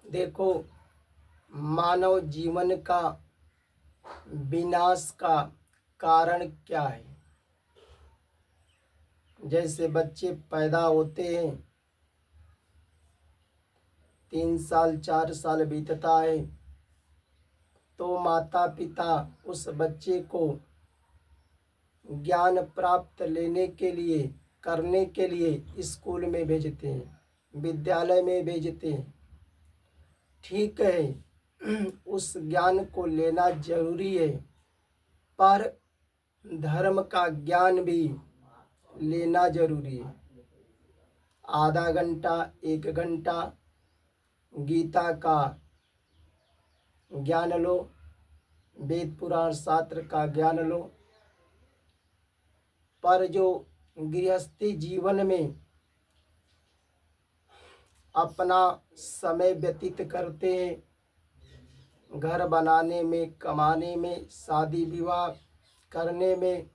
देखो, मानव जीवन का विनाश का कारण क्या है। जैसे बच्चे पैदा होते हैं, 3 साल 4 साल बीतता है तो माता पिता उस बच्चे को ज्ञान प्राप्त लेने के लिए करने के लिए स्कूल में भेजते हैं, विद्यालय में भेजते हैं। ठीक है, उस ज्ञान को लेना जरूरी है, पर धर्म का ज्ञान भी लेना जरूरी है। आधा घंटा 1 घंटा गीता का ज्ञान लो, वेद पुराण शास्त्र का ज्ञान लो, पर जो गृहस्थी जीवन में अपना समय व्यतीत करते हैं, घर बनाने में, कमाने में, शादी विवाह करने में,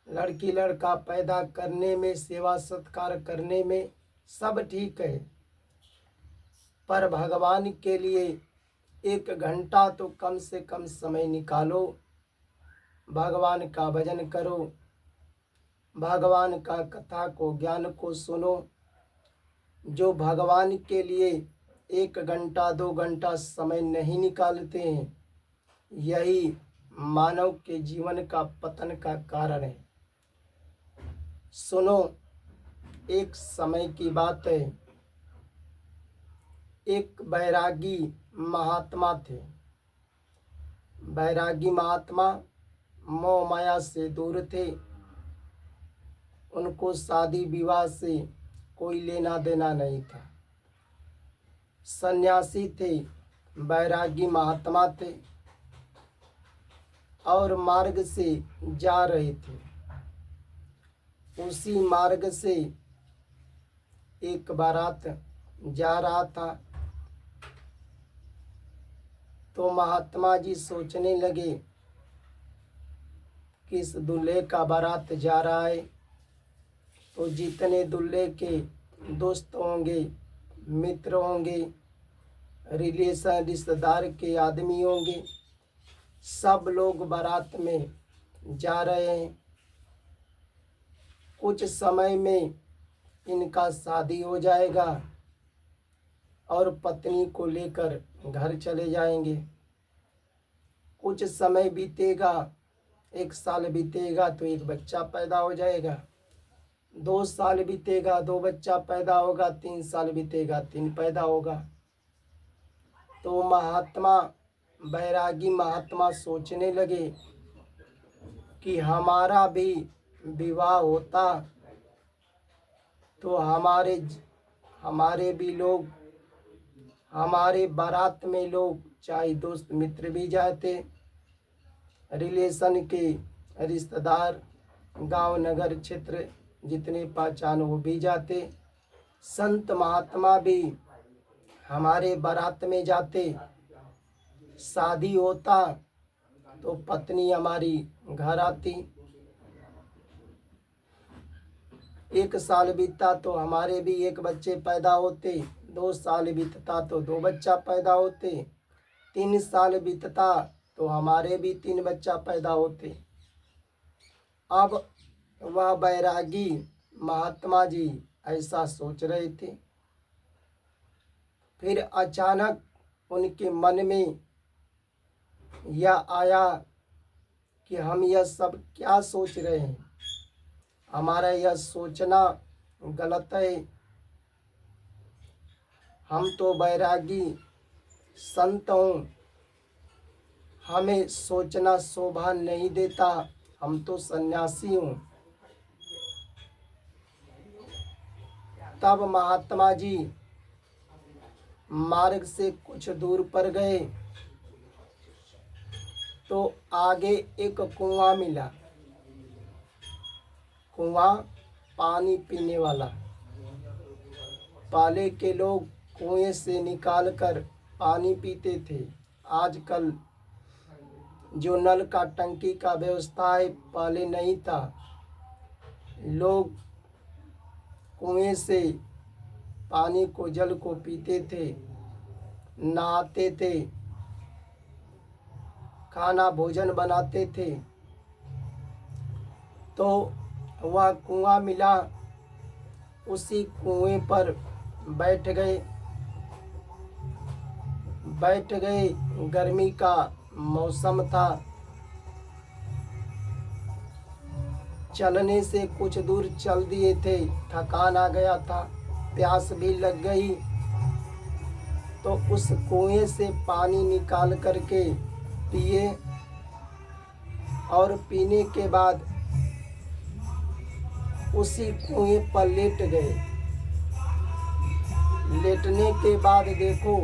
लड़की लड़का पैदा करने में, सेवा सत्कार करने में, सब ठीक है, पर भगवान के लिए 1 घंटा तो कम से कम समय निकालो। भगवान का भजन करो, भगवान का कथा को ज्ञान को सुनो। जो भगवान के लिए 1 घंटा 2 घंटा समय नहीं निकालते हैं, यही मानव के जीवन का पतन का कारण है। सुनो, एक समय की बात है, एक बैरागी महात्मा थे। बैरागी महात्मा मोह माया से दूर थे, उनको शादी विवाह से कोई लेना देना नहीं था। सन्यासी थे, बैरागी महात्मा थे और मार्ग से जा रहे थे। उसी मार्ग से एक बारात जा रहा था तो महात्मा जी सोचने लगे, किस दूल्हे का बारात जा रहा है तो जितने दूल्हे के दोस्त होंगे, मित्र होंगे, रिलेशन रिश्तेदार के आदमी होंगे, सब लोग बारात में जा रहे हैं। कुछ समय में इनका शादी हो जाएगा और पत्नी को लेकर घर चले जाएंगे। कुछ समय बीतेगा, 1 साल बीतेगा तो एक बच्चा पैदा हो जाएगा, 2 साल बीतेगा 2 बच्चा पैदा होगा, 3 साल बीतेगा 3 पैदा होगा। तो महात्मा बैरागी महात्मा सोचने लगे कि हमारा भी विवाह होता तो हमारे भी लोग, हमारे बारात में लोग चाहे दोस्त मित्र भी जाते, रिलेशन के रिश्तेदार, गांव नगर क्षेत्र जितने पहचान वो भी जाते, संत महात्मा भी हमारे बारात में जाते, शादी होता तो पत्नी हमारी घर आती। 1 साल बीतता तो हमारे भी 1 बच्चे पैदा होते, 2 साल बीतता तो 2 बच्चा पैदा होते, 3 साल बीतता तो हमारे भी 3 बच्चा पैदा होते। अब वह बैरागी महात्मा जी ऐसा सोच रहे थे। फिर अचानक उनके मन में यह आया कि हम यह सब क्या सोच रहे हैं, हमारा यह सोचना गलत है। हम तो बैरागी संत हूँ, हमें सोचना शोभा नहीं देता, हम तो सन्यासी हूँ। तब महात्मा जी मार्ग से कुछ दूर पर गए तो आगे एक कुआं मिला, कुआं पानी पीने वाला। पहले के लोग कुएं से निकाल कर पानी पीते थे, आजकल जो नल का टंकी का व्यवस्था है पहले नहीं था। लोग कुएं से पानी को, जल को पीते थे। नहाते थे, खाना भोजन बनाते थे। तो वह कुआं मिला, उसी कुएं पर बैठ गए। गर्मी का मौसम था। चलने से कुछ दूर चल दिए थे, थकान आ गया था, प्यास भी लग गई। तो उस कुएं से पानी निकाल करके पिए और पीने के बाद उसी कुएं पर लेट गए। लेटने के बाद देखो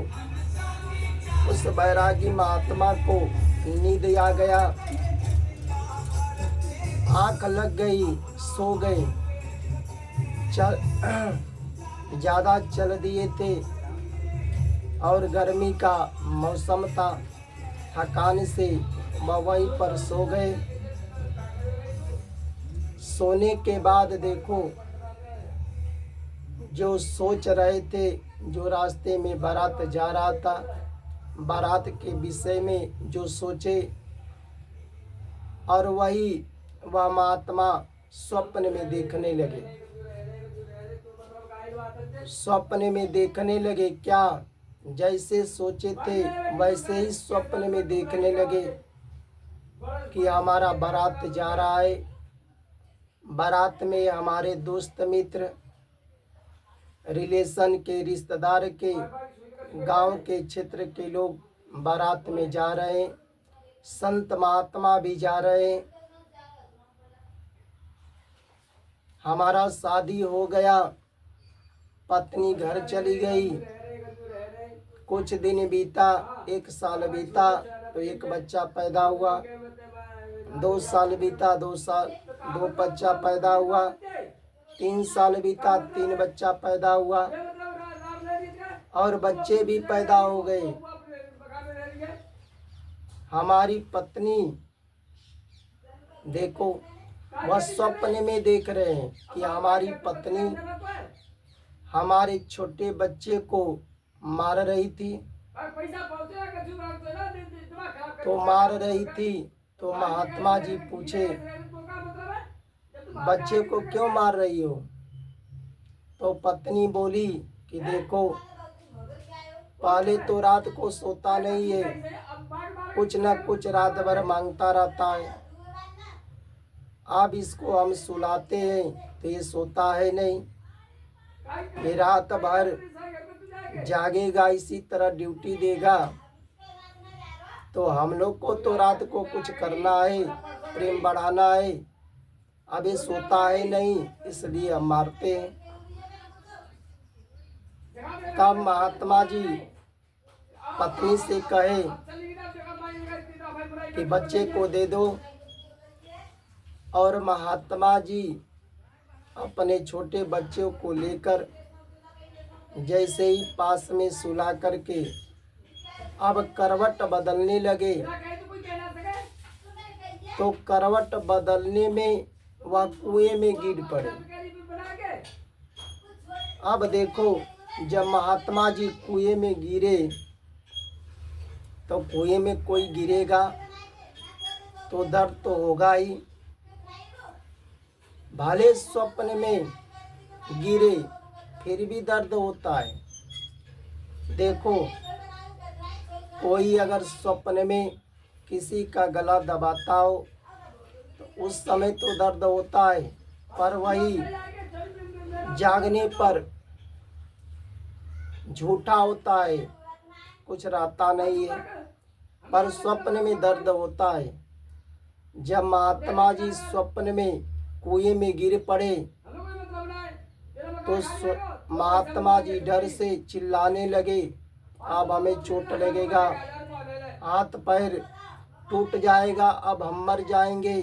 उस बैरागी महात्मा को नींद आ गया, आंख लग गई, सो गए। ज़्यादा चल दिए थे और गर्मी का मौसम था, थकान से वह वहीं पर सो गए। सोने के बाद देखो जो सोच रहे थे, जो रास्ते में बारात जा रहा था, बारात के विषय में जो सोचे, और वही वह महात्मा स्वप्न में देखने लगे। स्वप्न में देखने लगे क्या? जैसे सोचे थे वैसे ही स्वप्न में देखने लगे कि हमारा बारात जा रहा है। बारात में हमारे दोस्त मित्र, रिलेशन के, रिश्तेदार के, गांव के, क्षेत्र के लोग बारात में जा रहे हैं। संत महात्मा भी जा रहे हैं। हमारा शादी हो गया, पत्नी घर चली गई। कुछ दिन बीता, 1 साल बीता तो एक बच्चा पैदा हुआ। 2 साल बीता, 2 बच्चा पैदा हुआ। 3 साल बीता, 3 बच्चा पैदा हुआ और बच्चे भी पैदा हो गए। हमारी पत्नी देखो, वह स्वप्न में देख रहे हैं कि हमारी पत्नी हमारे छोटे बच्चे को मार रही थी। तो मार रही थी तो महात्मा जी पूछे, बच्चे को क्यों मार रही हो? तो पत्नी बोली कि देखो, पहले तो रात को सोता नहीं है, कुछ न कुछ रात भर मांगता रहता है। अब इसको हम सुलाते हैं तो ये सोता है नहीं, ये रात भर जागेगा, इसी तरह ड्यूटी देगा। तो हम लोग को तो रात को कुछ करना है, प्रेम बढ़ाना है। अब ये सोता है नहीं, इसलिए हम मारते हैं। तब महात्मा जी पत्नी से कहे कि बच्चे को दे दो। और महात्मा जी अपने छोटे बच्चों को लेकर जैसे ही पास में सुला करके अब करवट बदलने लगे। तो करवट बदलने में वह कुएं में गिर पड़े। अब देखो, जब महात्मा जी कुएं में गिरे तो कुएं में कोई गिरेगा तो दर्द तो होगा ही। भले स्वप्न में गिरे फिर भी दर्द होता है। देखो, कोई अगर स्वप्न में किसी का गला दबाता हो तो उस समय तो दर्द होता है, पर वही जागने पर झूठा होता है, कुछ रहता नहीं है, पर स्वप्न में दर्द होता है। जब महात्मा जी स्वप्न में कुएं में गिर पड़े तो महात्मा जी डर से चिल्लाने लगे, अब हमें चोट लगेगा, हाथ पैर टूट जाएगा, अब हम मर जाएंगे।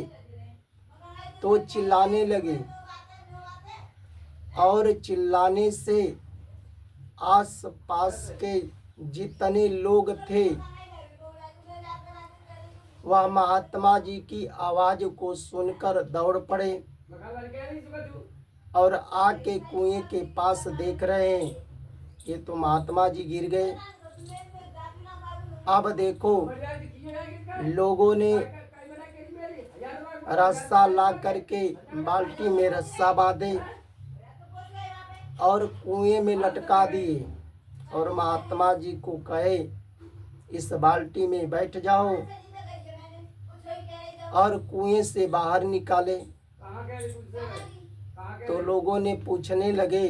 तो चिल्लाने लगे और चिल्लाने से आस पास के जितने लोग थे वह महात्मा जी की आवाज को सुनकर दौड़ पड़े और आके कुएं के पास देख रहे हैं, ये तो महात्मा जी गिर गए। अब देखो लोगों ने रस्सा ला करके बाल्टी में रस्सा बांधे और कुएं में लटका दिए और महात्मा जी को कहे इस बाल्टी में बैठ जाओ और कुएं से बाहर निकाले। तो लोगों ने पूछने लगे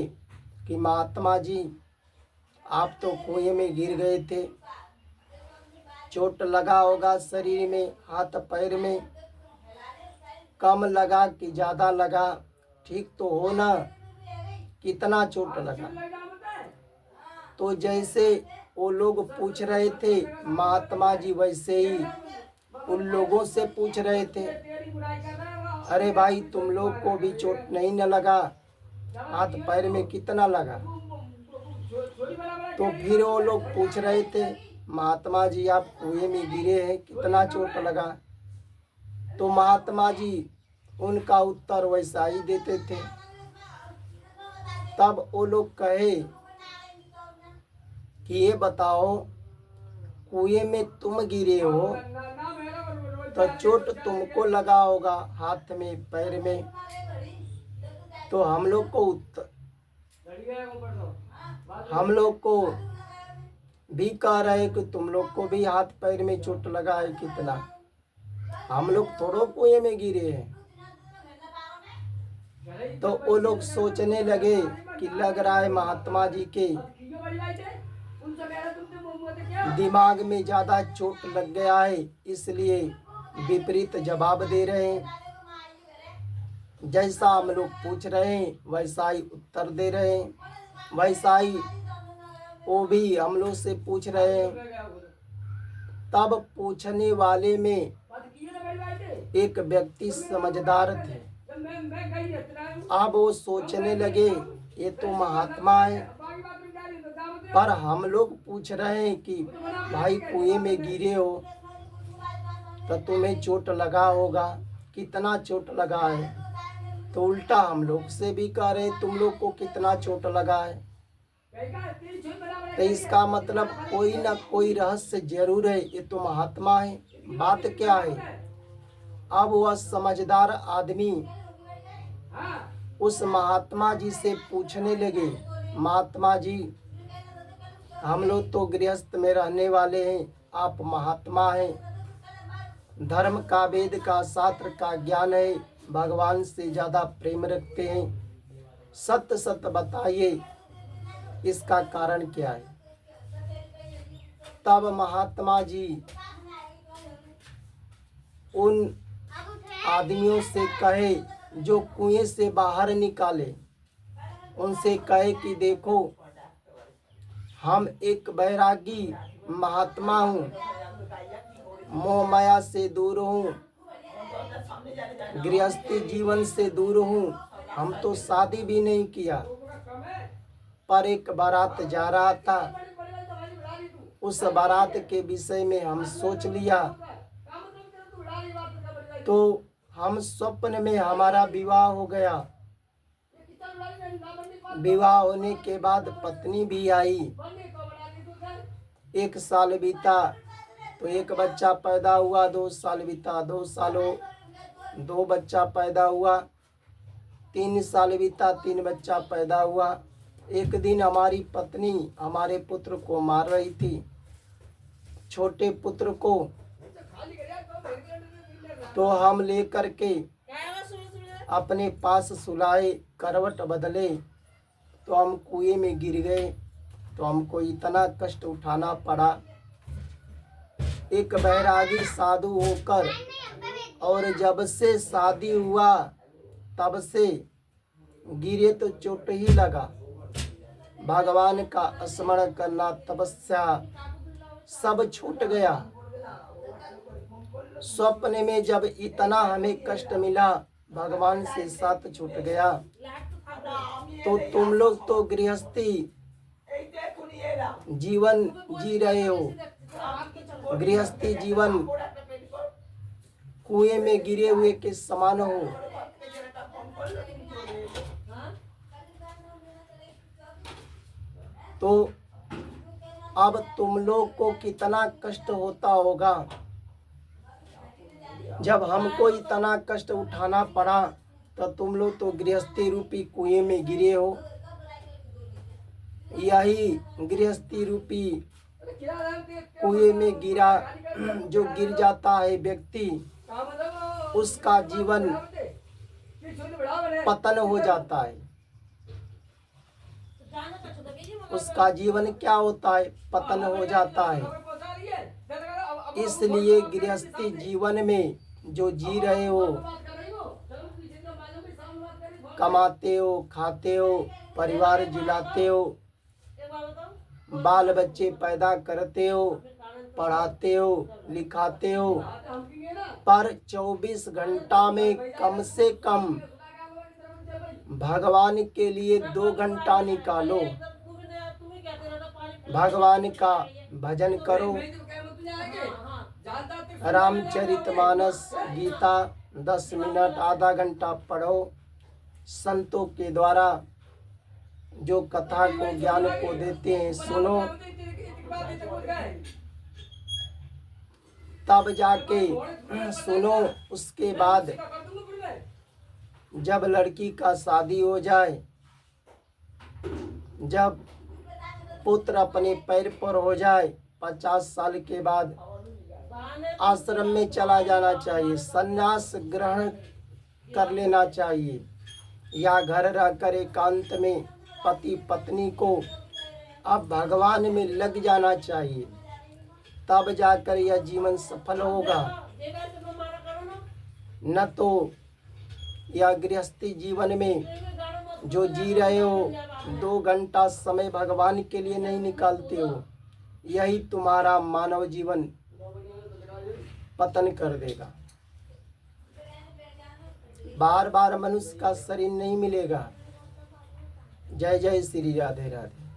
कि महात्मा जी आप तो कुएं में गिर गए थे, चोट लगा होगा शरीर में, हाथ पैर में, कम लगा कि ज़्यादा लगा, ठीक तो हो ना, कितना चोट लगा। तो जैसे वो लोग पूछ रहे थे महात्मा जी वैसे ही उन लोगों से पूछ रहे थे, अरे भाई तुम लोग को भी चोट नहीं न लगा, हाथ पैर में कितना लगा। तो फिर वो लोग पूछ रहे थे महात्मा जी आप कुएं में गिरे हैं, कितना चोट लगा। तो महात्मा जी उनका उत्तर वैसा ही देते थे। तब वो लोग कहे कि ये बताओ कुएं में तुम गिरे हो तो चोट तुमको लगा होगा हाथ में पैर में। तो हम लोग को भी कह रहे कि तुम लोग को भी हाथ पैर में चोट लगा है, कितना, हम लोग थोड़ो कुएं में गिरे हैं। तो वो लोग सोचने लगे कि लग रहा है महात्मा जी के दिमाग में ज्यादा चोट लग गया है, इसलिए विपरीत जवाब दे रहे हैं। जैसा हम लोग पूछ रहे हैं वैसा ही उत्तर दे रहे हैं, वैसा ही वो भी हम लोग से पूछ रहे हैं। तब पूछने वाले में एक व्यक्ति समझदार थे। अब वो सोचने लगे ये तो महात्मा है, पर हम लोग पूछ रहे हैं कि भाई कुएं में गिरे हो तो तुम्हें चोट लगा होगा, कितना चोट लगा है। तो उल्टा हम लोग से भी कह रहे तुम लोग को कितना चोट लगा है। तो इसका मतलब कोई ना कोई रहस्य जरूर है, ये तो महात्मा है। बात क्या है, अब वह समझदार आदमी उस महात्मा जी से पूछने लगे, महात्मा जी हम लोग तो गृहस्थ में रहने वाले हैं, आप महात्मा हैं, धर्म का, वेद का, शास्त्र का ज्ञान है, भगवान से ज़्यादा प्रेम रखते हैं, सत्य सत्य बताइए इसका कारण क्या है। तब महात्मा जी उन आदमियों से कहे जो कुएं से बाहर निकाले, उनसे कहे कि देखो हम एक बैरागी महात्मा हूँ, मोह माया से दूर हूँ, गृहस्थी जीवन से दूर हूँ, हम तो शादी भी नहीं किया, पर एक बारात जा रहा था, उस बारात के विषय में हम सोच लिया, तो हम स्वप्न में हमारा विवाह हो गया। विवाह होने के बाद पत्नी भी आई, 1 साल बीता तो 1 बच्चा पैदा हुआ, 2 साल बीता, 2 सालों 2 बच्चा पैदा हुआ, 3 साल बीता, 3 बच्चा पैदा हुआ। एक दिन हमारी पत्नी हमारे पुत्र को मार रही थी, छोटे पुत्र को, तो हम लेकर के अपने पास सुलाए, करवट बदले तो हम कुएं में गिर गए, तो हमको इतना कष्ट उठाना पड़ा। एक बैरागी साधु होकर और जब से शादी हुआ तब से गिरे तो चोट ही लगा। भगवान का स्मरण करना, तपस्या सब छूट गया। स्वप्न में जब इतना हमें कष्ट मिला, भगवान से साथ छूट गया। तो तुम लोग तो गृहस्थी जीवन जी रहे हो, गृहस्थी जीवन कुएं में गिरे हुए के समान हो। तो अब तुम लोग को कितना कष्ट होता होगा। जब हमको इतना कष्ट उठाना पड़ा तो तुम लोग तो गृहस्थी रूपी कुएं में गिरे हो। यही गृहस्थी रूपी कुएं में गिरा, जो गिर जाता है व्यक्ति, उसका जीवन पतन हो जाता है। उसका जीवन क्या होता है? पतन हो जाता है। इसलिए गृहस्थी जीवन में जो जी रहे हो, कमाते हो, खाते हो, परिवार जिलाते हो, बाल बच्चे पैदा करते हो, पढ़ाते हो, लिखाते हो, पर 24 घंटा में कम से कम भगवान के लिए 2 घंटा निकालो। भगवान का भजन करो, रामचरितमानस, गीता 10 मिनट, आधा घंटा पढ़ो। संतों के द्वारा जो कथा को, ज्ञान को देते हैं, सुनो। तब जाके सुनो। उसके बाद जब लड़की का शादी हो जाए, जब पुत्र अपने पैर पर हो जाए, 50 साल के बाद आश्रम में चला जाना चाहिए, संन्यास ग्रहण कर लेना चाहिए, या घर रहकर एकांत में पति पत्नी को अब भगवान में लग जाना चाहिए। तब जाकर यह जीवन सफल होगा। न तो यह गृहस्थी जीवन में जो जी रहे हो, 2 घंटा समय भगवान के लिए नहीं निकालते हो, यही तुम्हारा मानव जीवन पतन कर देगा। बार बार मनुष्य का शरीर नहीं मिलेगा। जय जय श्री राधे राधे।